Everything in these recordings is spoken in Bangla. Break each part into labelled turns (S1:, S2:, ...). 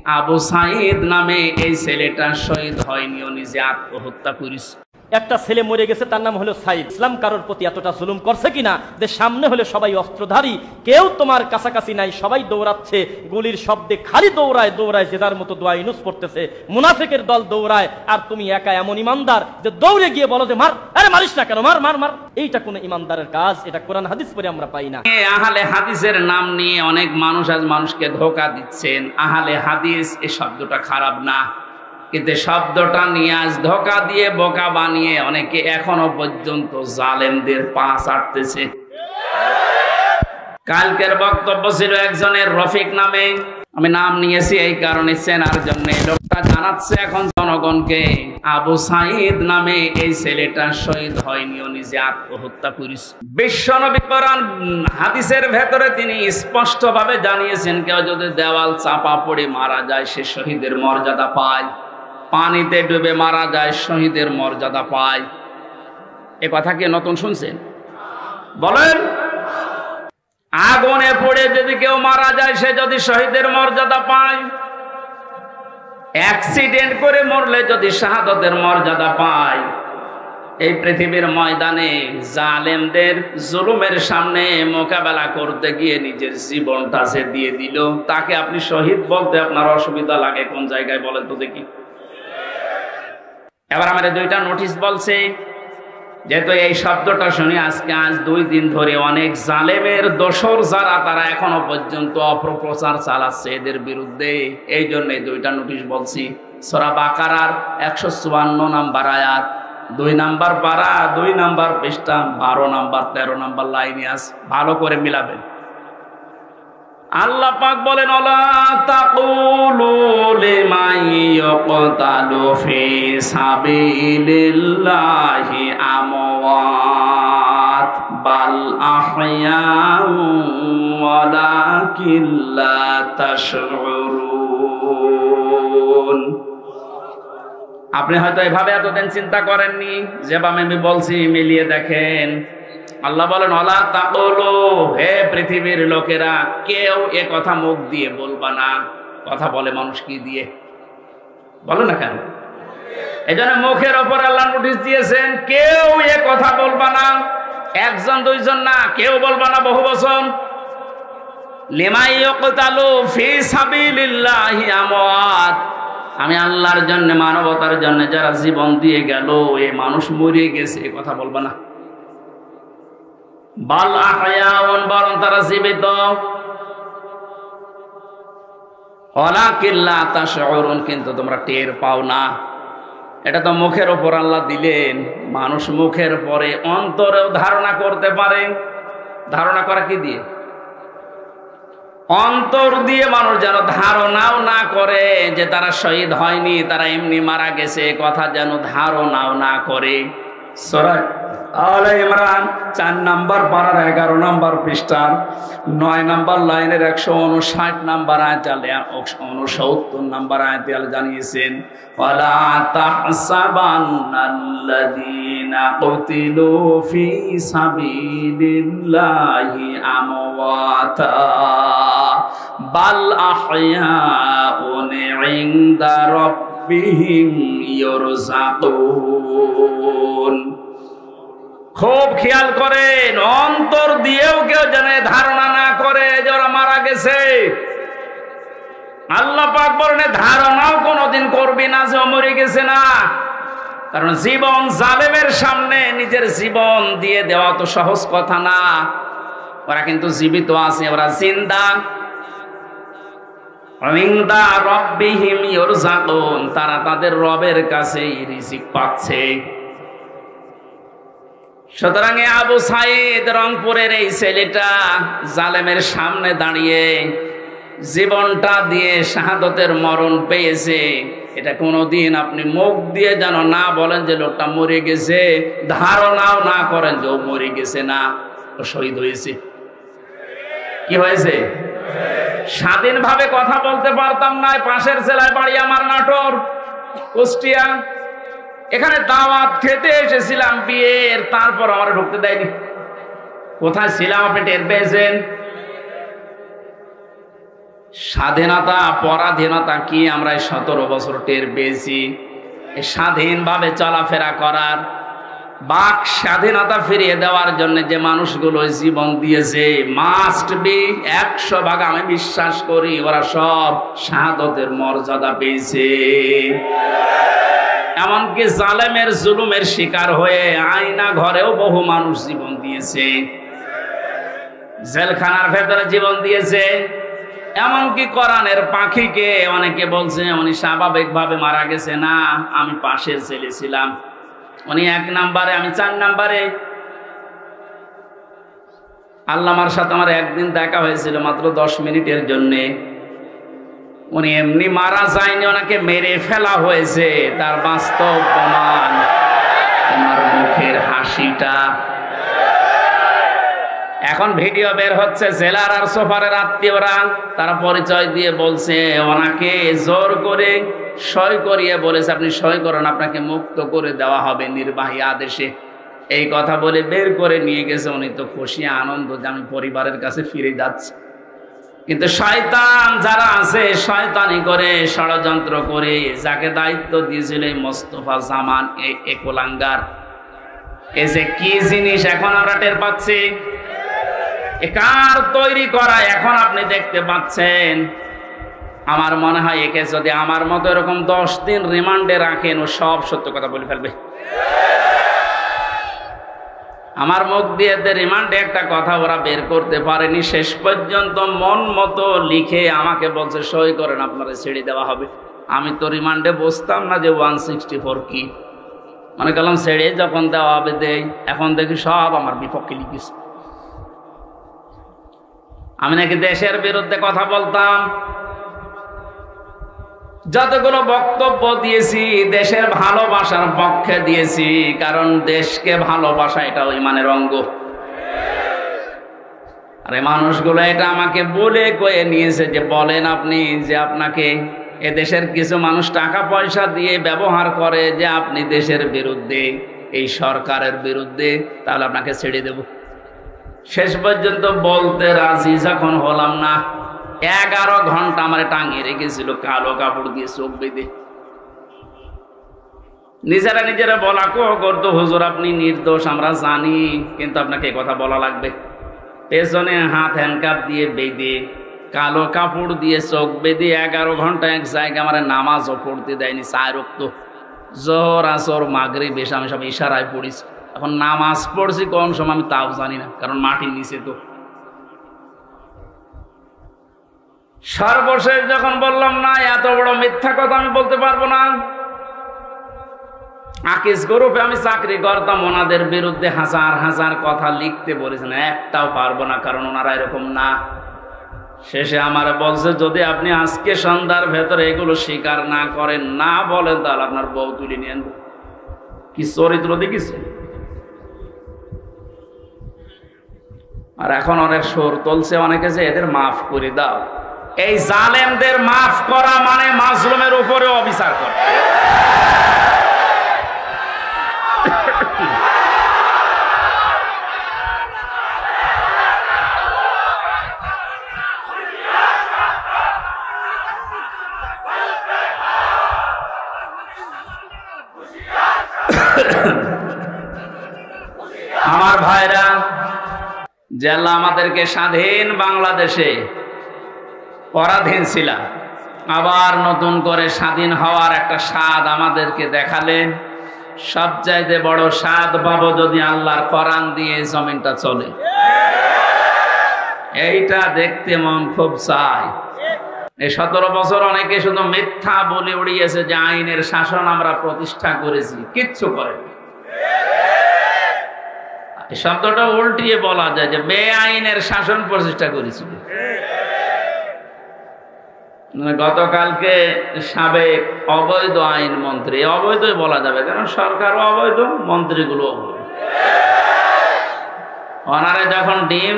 S1: আবু সাঈদ নামে এই ছেলেটা শহীদ হয়নি, ও নিজে আত্মহত্যা করেছে।
S2: একটা ছেলে মরে গেছে, তার নাম হলো সাইদ। ইসলাম কারোর প্রতি এতটা জুলুম করছে কিনা যে সামনে হলে সবাই অস্ত্রধারী, কেউ তোমার কাছাকাছি নাই, সবাই দৌড়াচ্ছে, গুলির শব্দে খালি দৌড়ায় দৌড়ায়, যে যার মতো দোয়া ইউনুস পড়তেছে, মুনাফিকের দল দৌড়ায়, আর তুমি একা এমন ইমানদার যে দৌড়ে গিয়ে বলো যে মার, আরে মারিস না কেন, মার মার মার। এইটা কোন ইমানদারের কাজ? এটা কোরআন হাদিস পড়ে আমরা পাই না।
S1: আহলে হাদিসের নাম নিয়ে অনেক মানুষ আজ মানুষকে ধোঁকা দিচ্ছেন। আহলে হাদিস এই শব্দটা খারাপ না, কিন্তু শব্দটা নিয়ে আজ ধোঁকা দিয়ে বোকা বানিয়ে অনেকে এখনো পর্যন্ত জালেমদের পা চাটতেছে। কালকের বক্তব্য ছিল একজনের, রফিক নামে, আমি নাম নিয়েছি এই কারণে চেনার জন্য। লোকটা জানাচ্ছে এখন জনগণকে, আবু সাঈদ নামে এই ছেলেটা শহীদ হয়নি, ও নিজে আত্মহত্যা করেছে। বিশ্বনবী কোরআন হাদিসের ভেতরে তিনি স্পষ্ট ভাবে জানিয়েছেন, কেউ যদি দেওয়াল চাপা পড়ে মারা যায় সে শহীদের মর্যাদা পায়, পানিতে ডুবে মারা যায় শহীদের মর্যাদা পায়। এ কথা কি নতুন শুনছেন? বলেন। আগুনে পড়ে যদি কেউ মারা যায় সে যদি শহীদের মর্যাদা পায়, অ্যাক্সিডেন্ট করে মরলে যদি শাহাদাতের মর্যাদা পায়, এই পৃথিবীর ময়দানে জালেমদের জুলুমের সামনে মোকাবেলা করতে গিয়ে নিজের জীবনটা সে দিয়ে দিল, তাকে আপনি শহীদ বলতে আপনার অসুবিধা লাগে কোন জায়গায় বলেন তো দেখি? এবার আমাদের দুইটা নোটিশ বলছে, যেহেতু এই শব্দটা শুনি আজ 2 দিন ধরে অনেক জালেমের দোসর যারা, তারা এখনো পর্যন্ত অপপ্রচার চালাচ্ছে এদের বিরুদ্ধে, এই জন্য 2টা নোটিশ বলছি। সূরা বাকারার 154 নম্বর আয়াত, 2 নাম্বার পারা, 2 নাম্বার পৃষ্ঠা, 12 নাম্বার 13 নাম্বার লাইনে আছে, ভালো করে মিলাবেন। আল্লাহ পাক বলেন, আলা তাকুলু লিমান ইয়াকতালু ফি সাবিলিল্লাহি আমওয়াত বাল আহয়াউ ওয়ালাকিন লা তাশউরুন। আপনি হয়তো এভাবে এতদিন চিন্তা করেননি, যেভাবে আমি বলছি মিলিয়ে দেখেন। আল্লাহ বলেন, আলা তাকুলু, হে পৃথিবীর লোকেরা, কেউ এ কথা মুখ দিয়ে বলবা না। কথা বলে মানুষ কি দিয়ে? বলো না কেন? এই জন্য মুখের ওপর আল্লাহ নোটিশ দিয়েছেন, কেউ এ কথা বলবা না। 1 জন 2 জন না, কেউ বলবা না, বহু বচন। লিমান ইয়াকতালু ফি সাবিলিল্লাহি আমওয়াত, আমি আল্লাহর জন্য, মানবতার জন্য যারা জীবন দিয়ে গেল, এই মানুষ মরে গেছে, এ কথা বলবা না। বাল আহয়াউন, বরং তারা জীবিত। ওয়ালাকিন লা তাশউরুন, কিন্তু তোমরা টের পাও না। এটা তো মুখের উপর আল্লাহ দিলেন, মানুষ মুখের পরে অন্তরেও ধারণা করতে পারে। ধারণা করা কি দিয়ে? অন্তর দিয়ে মানুষ যেন ধারণাও না করে যে তারা শহীদ হয়নি, তারা এমনি মারা গেছে, কথা যেন ধারণাও না করে। সূরা আলে ইমরান 4 নাম্বার পারার 11 নাম্বার পৃষ্ঠার 9 নাম্বার লাইনের 159 নাম্বার আয়াতে 69 নাম্বার আয়াতে জানিয়েছেন, ওয়ালা তাহসাবান্নাল্লাযীনা কুতিলু ফি সাবিলিল্লাহি আমওয়াতা বাল আহয়াউন ইনদা রাব্বিহিম ইরযাকুন। খুব খেয়াল করেন, অন্তর দিয়েও কেউ যেন ধারণা না করে যে ওরা মারা গেছে। আল্লাহ পাক বলেন, ধারণাও কোনোদিন করবি না যে ও মরে গেছে না। কারণ জীবন জালেমের সামনে নিজের জীবন দিয়ে দেওয়া তো সহজ কথা না। ওরা কিন্তু জীবিত আছে, ওরা জিন্দা। ইনদা রাব্বিহিম ইরযাকুন, তারা তাদের রবের কাছে রিজিক পাচ্ছে। সুতরাং আবু সাঈদ রংপুরের এই ছেলেটা জালেমের সামনে দাঁড়িয়ে জীবনটা দিয়ে শাহাদতের মরণ পেয়েছে। এটা কোনোদিন আপনি মুখ দিয়ে যেন না বলেন যে লোকটা মরে গেছে, ধারণাও না করেন যে ও মরে গেছে না, ও শহীদ হয়েছে। কি হয়েছে? স্বাধীনভাবে কথা বলতে পারতাম না। পাশের জেলায় বাড়ি আমার, নাটোর, কুষ্টিয়া। এখানে দাওয়াত খেতে এসেছিলাম বিয়ের, তারপর আমার ঢুকতে দেয়নি। কোথায় ছিলাম আপনি টের পেয়েছেন? স্বাধীনতা পরাধীনতা কি আমরা 17 বছর টের পেয়েছি। স্বাধীনভাবে চলাফেরা করার, বাক স্বাধীনতা ফিরিয়ে দেওয়ার জন্য যে মানুষগুলো জীবন দিয়েছে, মাস্ট বি 100 ভাগ আমি বিশ্বাস করি ওরা সব শাহাদতের মর্যাদা পেয়েছে। এমনকি জালেমের জুলুমের শিকার হয়ে আয়না ঘরেও বহু মানুষ জীবন দিয়েছে, জেলখানার ভেতরে জীবন দিয়েছে। এমনকি কোরআনের পাখিকে অনেকে বলছে উনি স্বাভাবিকভাবে মারা গেছে, না আমি পাশের ছেলে ছিলাম, উনি 1 নম্বরে আমি 4 নম্বরে। আল্লামার সাথে আমার একদিন দেখা হয়েছিল মাত্র 10 মিনিটের জন্যে। উনি এমনি মারা যায়নি, ওনাকে মেরে ফেলা হয়েছে, তার বাস্তব প্রমাণ আমার মুখের হাসিটা। এখন ভিডিও বের হচ্ছে, জেলার আর সোফারের আত্মীয়রা তারা পরিচয় দিয়ে বলছে ওনাকে জোর করে সই করিয়ে বলেছে আপনি সই করেন, আপনাকে মুক্ত করে দেওয়া হবে নির্বাহী আদেশে। এই কথা বলে বের করে নিয়ে গেছে। উনি তো খুশি আনন্দ যে আমি পরিবারের কাছে ফিরে যাচ্ছি। কিন্তু শয়তান যারা আছে শয়তানি করে, ষড়যন্ত্র করে, যাকে দায়িত্ব দিয়েছিল মোস্তফা জামান এ কোলাঙ্গার, এই যে কি জিনিস এখন আমরা টের পাচ্ছি, কার তৈরি করা এখন আপনি দেখতে পাচ্ছেন। আমার মনে হয় একে যদি আমার মতো এরকম 10 দিন রিমান্ডে রাখেন, ও সব সত্য কথা বলে ফেলবে। আমার মুখ দিয়ে রিমান্ডে একটা কথা ওরা বের করতে পারেনি, শেষ পর্যন্ত মন মতো লিখে আমাকে বলছে সই করেন আপনারা ছেড়ে দেওয়া হবে। আমি তো রিমান্ডে বসতাম না যে 164 কি, মনে করলাম ছেড়ে যখন দেওয়া হবে দেই। এখন দেখি সব আমার বিপক্ষে লিখেছে। আমি নাকি দেশের বিরুদ্ধে কথা বলতাম, যতগুলো বক্তব্য দিয়েছি দেশের ভালোবাসার পক্ষে দিয়েছি, কারণ দেশকে ভালোবাসা এটা ঈমানের অঙ্গ। আরে মানুষগুলো এটা আমাকে বলে কয়ে নিয়েছে যে বলেন আপনি যে আপনাকে এদেশের কিছু মানুষ টাকা পয়সা দিয়ে ব্যবহার করে যে আপনি দেশের বিরুদ্ধে, এই সরকারের বিরুদ্ধে, তাহলে আপনাকে ছেড়ে দেব। শেষ পর্যন্ত বলতে রাজি যখন হলাম না, 11 ঘন্টা আমার টাঙিয়ে রেখেছিল কালো কাপড় দিয়ে চোখ বেঁধে। নিজেরা বলা করতো হুজুর আপনি নির্দোষ আমরা জানি, কিন্তু আপনাকে এই কথা বলা লাগবে। পেছনে হাত হ্যান্ডকাপ দিয়ে বেঁধে, কালো কাপড় দিয়ে চোখ বেঁধে 11 ঘন্টা এক জায়গায় আমার নামাজও পড়তে দেয়নি। 4 ওয়াক্ত জোহর আসর মাগরিব এসে আমি সব ইশারায় পড়েছি। এখন নামাজ পড়ছি কোন সময় আমি তাও জানি না, কারণ মাটির নিচে তো। সর্বশেষ যখন বললাম না এত বড় মিথ্যা কথা আমি বলতে পারবো না, আকিস গ্রুপে আমি চাকরি করতাম, ওনাদের বিরুদ্ধে হাজার হাজার কথা লিখতে বলেছেন, একটাও পারবো না, কারণ ওনারা এরকম না। শেষে আমার বলছে যদি আপনি আজকে সন্ধ্যার ভেতরে এগুলো স্বীকার না করেন, না বলেন, তাহলে আপনার বউ তুলে নিয়ে আনবো। কি চরিত্র দেখিছে। আর এখন অনেক সুর তুলছে অনেকে যে এদের মাফ করে দাও। এই জালেমদের মাফ করা মানে মাজলুমের উপরে অবিচার করা। আমার ভাইরা, যে আল্লাহ আমাদেরকে স্বাধীন বাংলাদেশে পরাধীন ছিলাম, আবার নতুন করে স্বাধীন হওয়ার একটা স্বাদ আমাদেরকে দেখালেন। সবচাইতে বড় স্বাদ পাবো যদি আল্লাহর কোরআন দিয়ে জমিনটা চলে। এইটা দেখতে মন খুব চায়। এই 17 বছর অনেকে শুধু মিথ্যা বলে উড়িয়েছে যে আইনের শাসন আমরা প্রতিষ্ঠা করেছি, কিচ্ছু করেনি। এই শব্দটা উল্টিয়ে বলা যায় যে বেআইনের শাসন প্রতিষ্ঠা করেছিল। গতকালকে সাবেক অবৈধ আইন মন্ত্রী, অবৈধই বলা যাবে কারণ সরকার অবৈধ, মন্ত্রীগুলো অবৈধ, ওনারে যখন ডিম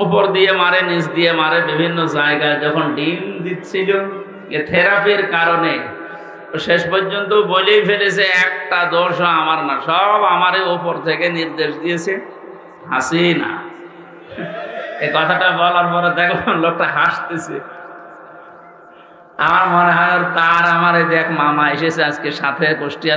S1: উপর দিয়ে মারে, নিচ দিয়ে মারে, বিভিন্ন জায়গায় যখন ডিম দিচ্ছিল থেরাপির কারণে, শেষ পর্যন্ত বলেই ফেলেছে একটা দোষও আমার না, সব আমারই উপর থেকে নির্দেশ দিয়েছে হাসিনা। এই কথাটা বলার পরে দেখো লোকটা হাসতেছে। আমার মনে হয় ওর তার আমার দেখ মামা এসেছে আজকে সাথে কুষ্টিয়া